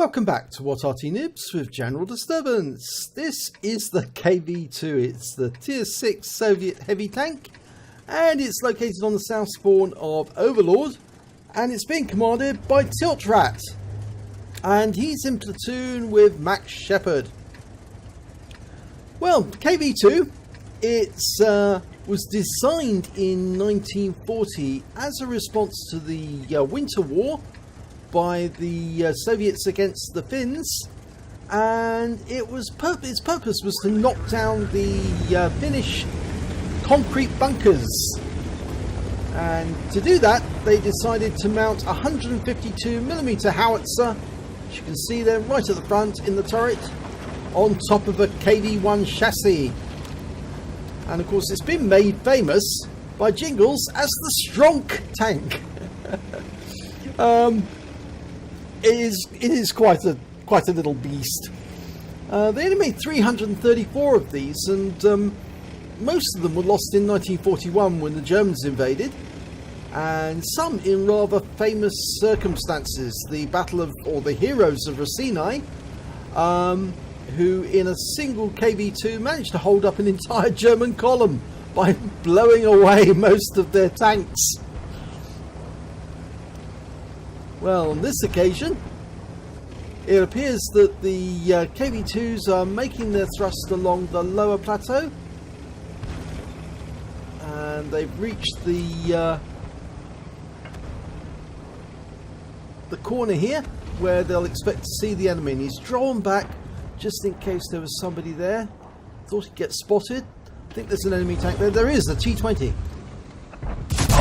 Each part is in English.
Welcome back to What Arty Noobs with General Disturbance. This is the KV-2. It's the Tier 6 Soviet heavy tank, and it's located on the south spawn of Overlord, and it's being commanded by Tiltratt, and he's in platoon with Max Shepard. Well, KV-2, it's was designed in 1940 as a response to the Winter War by the Soviets against the Finns, and its purpose was to knock down the Finnish concrete bunkers. And to do that, they decided to mount a 152mm howitzer, as you can see there right at the front in the turret, on top of a KV-1 chassis. And of course it's been made famous by Jingles as the Stronk tank. It is quite a little beast. They only made 334 of these, and most of them were lost in 1941 when the Germans invaded, and some in rather famous circumstances. The Battle of, or the Heroes of Racini, who in a single KV-2 managed to hold up an entire German column by blowing away most of their tanks. Well, on this occasion, it appears that the KV-2s are making their thrust along the lower plateau, and they've reached the corner here where they'll expect to see the enemy, and he's drawn back just in case there was somebody there. Thought he'd get spotted. I think there's an enemy tank there. There is, a T-20.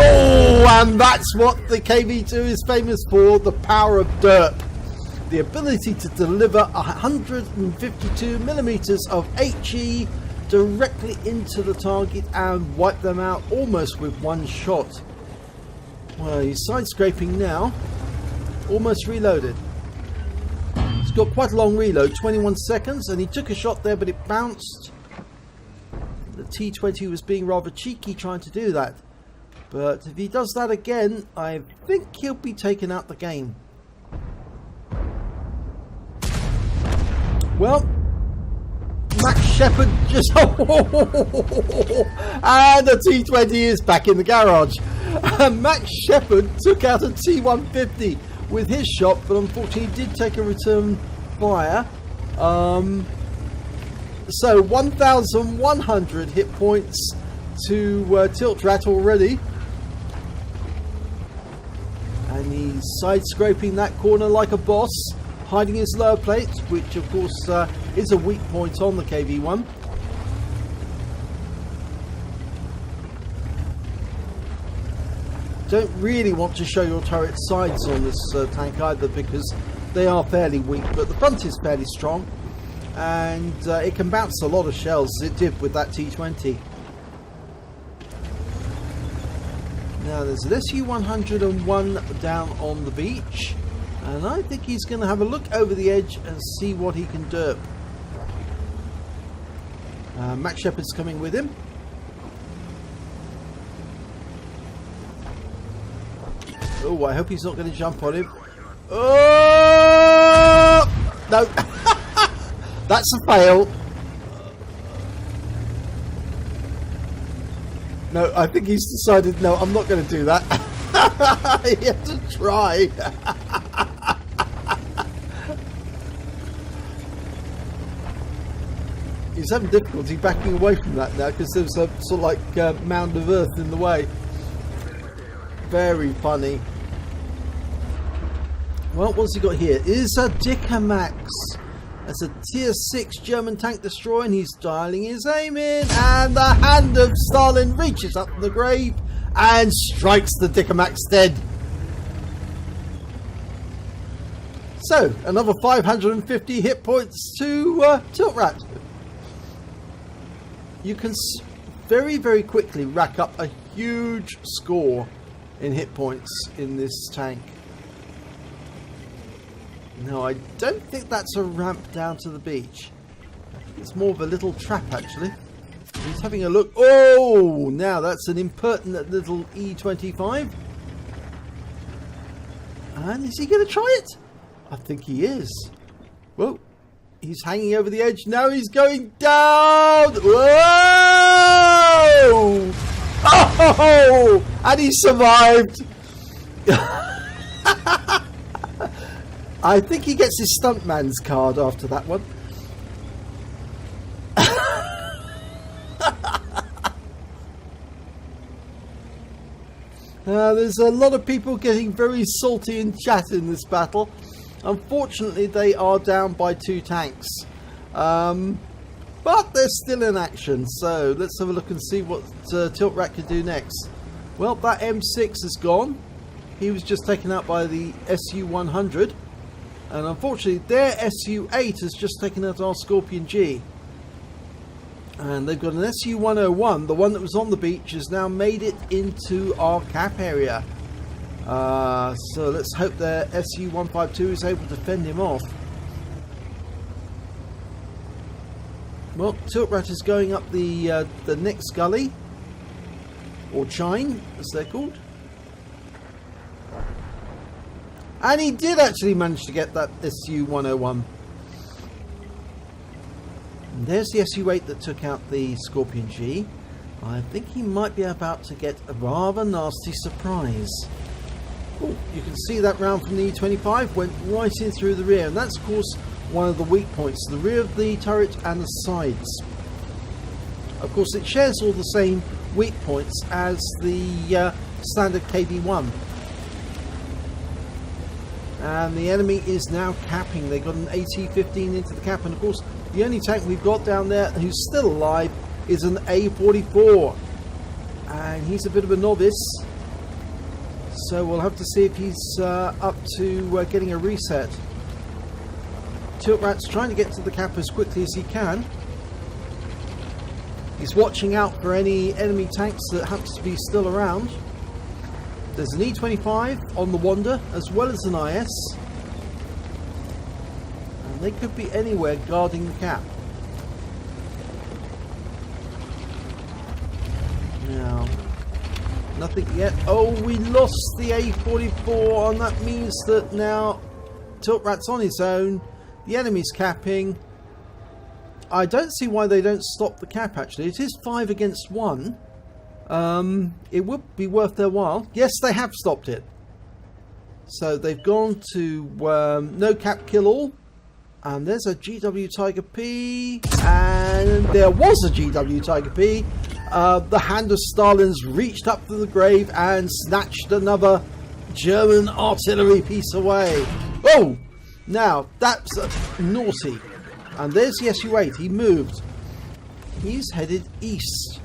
Oh, and that's what the KV-2 is famous for, the power of derp. The ability to deliver 152mm of HE directly into the target and wipe them out almost with one shot. Well, he's side scraping now, almost reloaded. He's got quite a long reload, 21 seconds, and he took a shot there, but it bounced. The T-20 was being rather cheeky trying to do that. But if he does that again, I think he'll be taken out the game. Well, Max Shepard just... and the T-20 is back in the garage. Max Shepard took out a T-150 with his shot, but unfortunately did take a return fire. So 1,100 hit points to Tiltratt already. And he's side scraping that corner like a boss, hiding his lower plate, which of course is a weak point on the KV-1. Don't really want to show your turret sides on this tank either, because they are fairly weak, but the front is fairly strong, and it can bounce a lot of shells, as it did with that T-20. Now there's an SU-101 down on the beach, and I think he's going to have a look over the edge and see what he can derp. Max Shepard's coming with him. Oh, I hope he's not going to jump on him. Oh! No! That's a fail. No, I think he's decided, no, I'm not going to do that. He had to try. He's having difficulty backing away from that now, because there's a sort of like mound of earth in the way. Very funny. Well, what's he got here? It is a Dicamax. That's a Tier 6 German tank destroyer, and he's dialing his aim in, and the hand of Stalin reaches up the grave and strikes the Dicamax dead. So, another 550 hit points to Tiltratt. You can very, very quickly rack up a huge score in hit points in this tank. No, I don't think that's a ramp down to the beach. I think it's more of a little trap, actually. He's having a look. Oh, now that's an impertinent little E25. And is he going to try it? I think he is. Whoa. He's hanging over the edge. Now he's going down. Whoa! Oh! And he survived. I think he gets his stuntman's card after that one. There's a lot of people getting very salty in chat in this battle. Unfortunately, they are down by 2 tanks. But they're still in action. So let's have a look and see what Tiltratt can do next. Well, that M6 is gone. He was just taken out by the SU-100. And unfortunately, their SU-8 has just taken out our Scorpion G. And they've got an SU-101, the one that was on the beach, has now made it into our cap area. So let's hope their SU-152 is able to fend him off. Well, Tiltratt is going up the next gully, or chine, as they're called. And he did actually manage to get that SU-101. And there's the SU-8 that took out the Scorpion G. I think he might be about to get a rather nasty surprise. Oh, you can see that round from the E-25 went right in through the rear, and that's of course one of the weak points, the rear of the turret and the sides. Of course it shares all the same weak points as the standard KV-1. And the enemy is now capping. They got an AT-15 into the cap, and of course the only tank we've got down there who's still alive is an A-44, and he's a bit of a novice, so we'll have to see if he's up to getting a reset. Tiltratt's trying to get to the cap as quickly as he can. He's watching out for any enemy tanks that happens to be still around. There's an E-25 on the Wander as well as an IS, and they could be anywhere guarding the cap. Now, nothing yet. Oh, we lost the A-44, and that means that now Tiltratt's on his own. The enemy's capping. I don't see why they don't stop the cap, actually. It is 5 against 1. It would be worth their while. Yes, they have stopped it. So they've gone to no cap kill all. And there's a GW Tiger P. And there was a GW Tiger P. The hand of Stalin's reached up to the grave and snatched another German artillery piece away. Oh! Now, that's naughty. And there's the SU-8. He moved. He's headed east.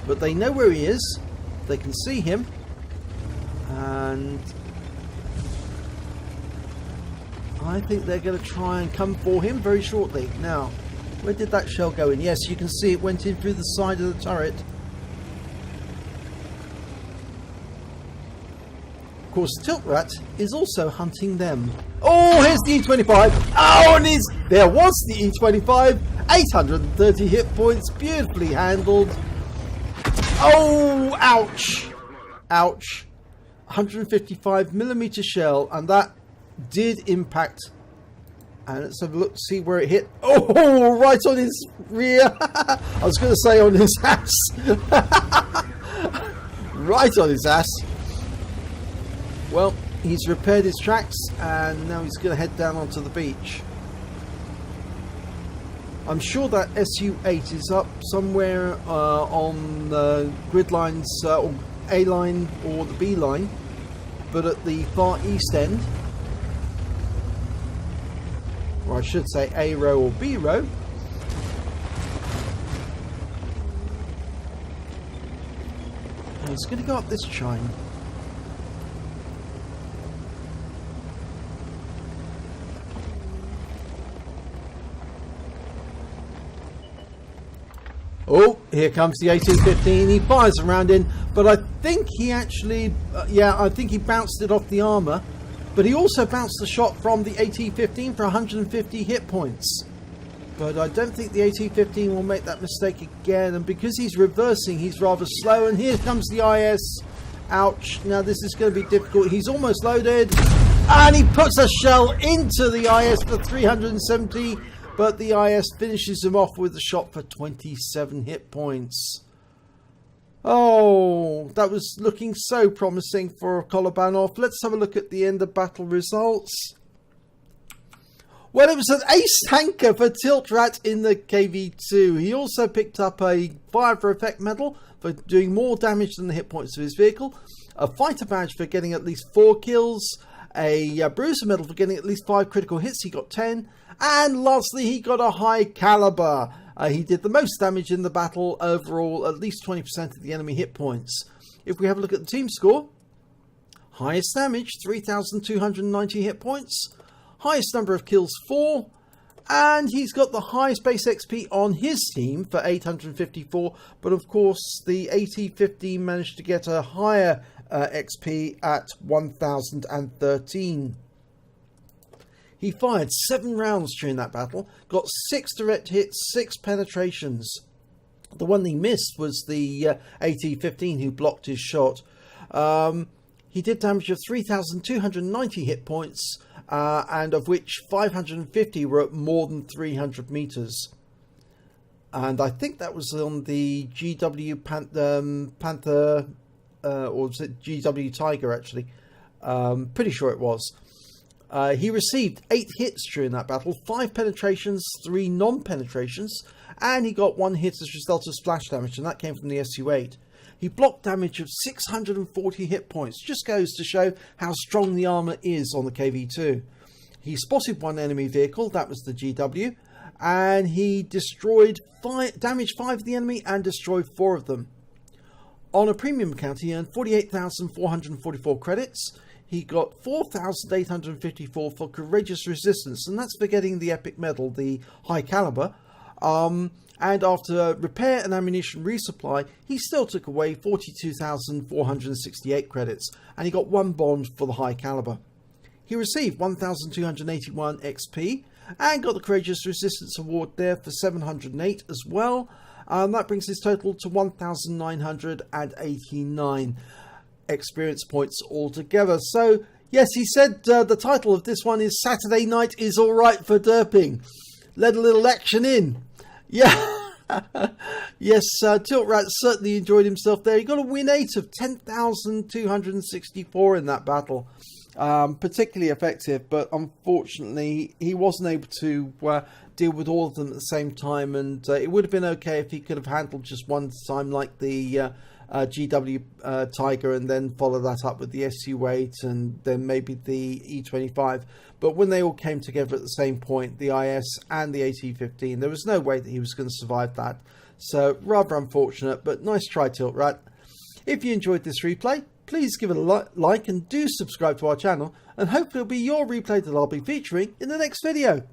But they know where he is. They can see him. And I think they're going to try and come for him very shortly. Now, where did that shell go in? Yes, you can see it went in through the side of the turret. Of course, Tiltratt is also hunting them. Oh, here's the E-25. Oh, and there was the E-25. 830 hit points, beautifully handled. Oh, ouch. Ouch. 155mm shell, and that did impact. And let's have a look to see where it hit. Oh, right on his rear. I was going to say on his ass. Right on his ass. Well, he's repaired his tracks, and now he's going to head down onto the beach. I'm sure that SU-8 is up somewhere on the grid lines, or A line or the B line, but at the far east end, or I should say A row or B row. And he's going to go up this chine. Oh, here comes the AT-15. He fires around in, but I think he actually, I think he bounced it off the armour. But he also bounced the shot from the AT-15 for 150 hit points. But I don't think the AT-15 will make that mistake again. And because he's reversing, he's rather slow. And here comes the IS. Ouch. Now this is going to be difficult. He's almost loaded. And he puts a shell into the IS for 370. But the IS finishes him off with a shot for 27 hit points. Oh, that was looking so promising for Kolobanov. Let's have a look at the end of battle results. Well, it was an ace tanker for Tiltratt in the KV-2. He also picked up a Fire for Effect medal for doing more damage than the hit points of his vehicle, a fighter badge for getting at least 4 kills, a bruiser medal for getting at least 5 critical hits, he got 10, and lastly he got a high caliber. He did the most damage in the battle overall, at least 20% of the enemy hit points. If we have a look at the team score, highest damage 3,290 hit points, highest number of kills 4, and he's got the highest base XP on his team for 854, but of course the AT-15 managed to get a higher XP at 1013. He fired 7 rounds during that battle, got 6 direct hits, 6 penetrations. The one he missed was the AT-15 who blocked his shot. He did damage of 3,290 hit points, and of which 550 were at more than 300 meters. And I think that was on the GW Panther, or was it GW Tiger actually? Pretty sure it was. He received 8 hits during that battle, 5 penetrations, 3 non-penetrations, and he got 1 hit as a result of splash damage, and that came from the Su-8. He blocked damage of 640 hit points. Just goes to show how strong the armour is on the KV-2. He spotted 1 enemy vehicle, that was the GW, and he damaged 5 of the enemy and destroyed 4 of them. On a premium account, he earned 48,444 credits. He got 4,854 for Courageous Resistance, and that's for getting the Epic Medal, the High Caliber. And after repair and ammunition resupply, he still took away 42,468 credits, and he got 1 bond for the High Caliber. He received 1,281 XP, and got the Courageous Resistance Award there for 708 as well. That brings his total to 1,989 experience points altogether. So yes, he said the title of this one is Saturday Night is Alright for Derping. Let a little action in. Yeah. Yes, Tiltratt certainly enjoyed himself there. He got a win 8 of 10,264 in that battle. Particularly effective, but unfortunately he wasn't able to deal with all of them at the same time, and it would have been okay if he could have handled just one time, like the GW Tiger, and then follow that up with the Su-8 and then maybe the E25. But when they all came together at the same point, the IS and the AT-15, there was no way that he was going to survive that. So rather unfortunate, but nice try, Tiltratt. If you enjoyed this replay, please give it a like and do subscribe to our channel, and hopefully it'll be your replay that I'll be featuring in the next video.